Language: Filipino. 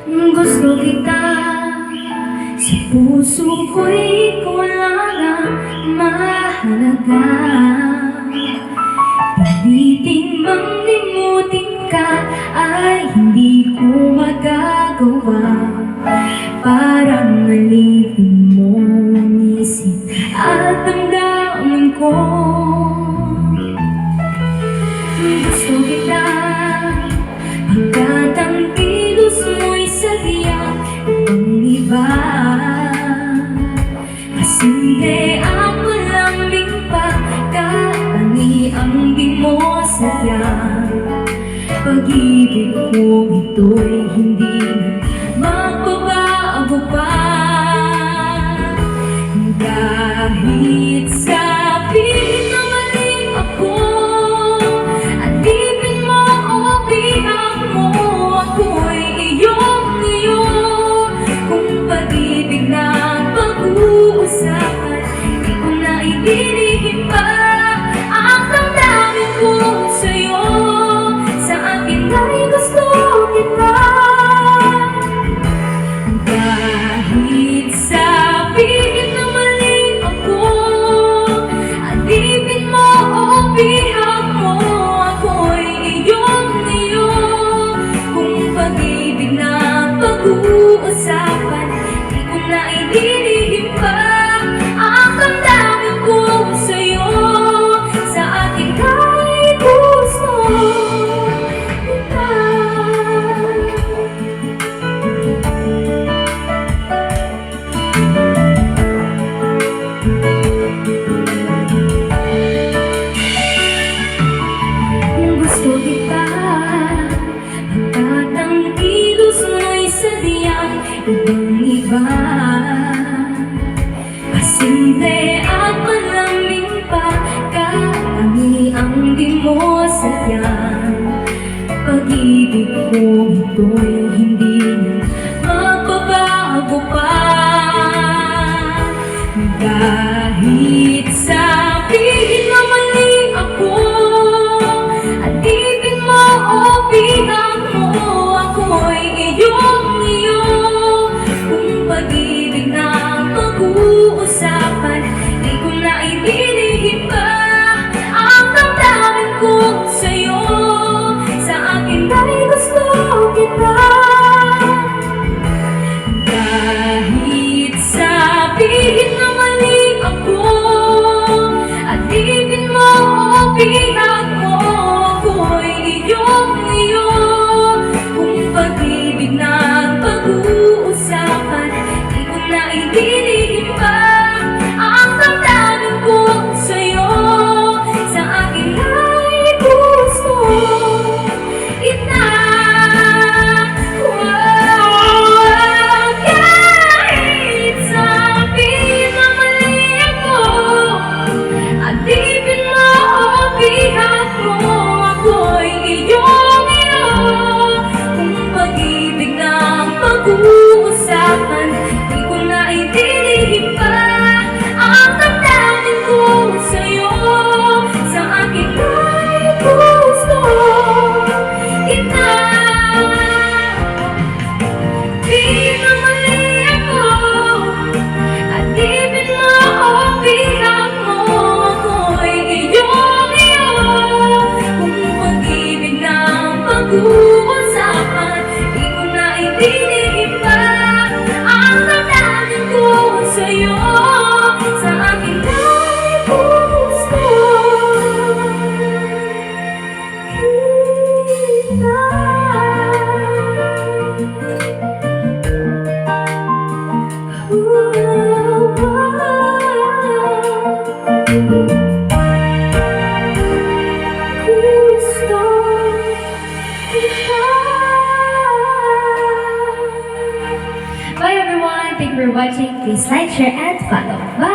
Gusto kita sa puso ko'y ikaw lang ang mahalaga. Piliting mang limutin ka ay hindi ko magagawa. Parang nalipin mo ang isip at damdamin ko. Gusto kita hanggat ang kilos mo'y sadyang ibang iba. Kasindi ang malambing pagkatangiang di mo sadyang. Pag-ibig ko ito'y hindi magbabago pa. Kahit sabihin na mali ako, alipin mo o bihag mo, ako'y iyong-iyo. Kung pag-ibig na pag-uusapan, di ko na itinihim pa ang damdamin ko sa'yo. Sa akin ay gusto kita. Kahit sabihin na mali ako, alipin mo o bihag mo, ako'y iyong-iyo. Kung pag-ibig na pag-uusapan, di ko na itinihim pa ang damdamin ko sa'yo. Sa akin ay gusto kita. Gusto kita hanggat ang kilos mo'y sadyang ibang-iba. Kasindi at malaming pagkatangiang di mo sadyang. Pag-ibig ko ito'y hindi na magbabago pa. Kahit sabihin na mali ako, alipin mo o bihag mo, ako'y iyong-iyo. Kung pag-ibig na pag-uusapan, di ko na itinihim pa ang damdamin ko sa'yo. Sa akin ay gusto kita. Kahit sabihin na mali ako, alipin mo o bihag mo, ako'y iyong-iyo. Kung pag-ibig na pag-uusapan, di ko na itinihim pa ang damdamin ko sa'yo. Sa akin ay gusto kita. Kahit sabihin na mali ako, alipin mo o bihag mo, ako'y iyong-iyo. Kung pag-ibig na pag-uusapan, di ko na itinihim pa ang damdamin ko sa'yo. Sa akin ay gusto kita. Di na mali ako, alipin mo o bihag mo, ako'y iyong-iyo. Kung pag-ibig na pag-uusapan, di ko na itinihim pa ang damdamin ko sa'yo. Sa akin ay gusto Bye everyone, thank you for watching. Please like, share, and follow. Bye!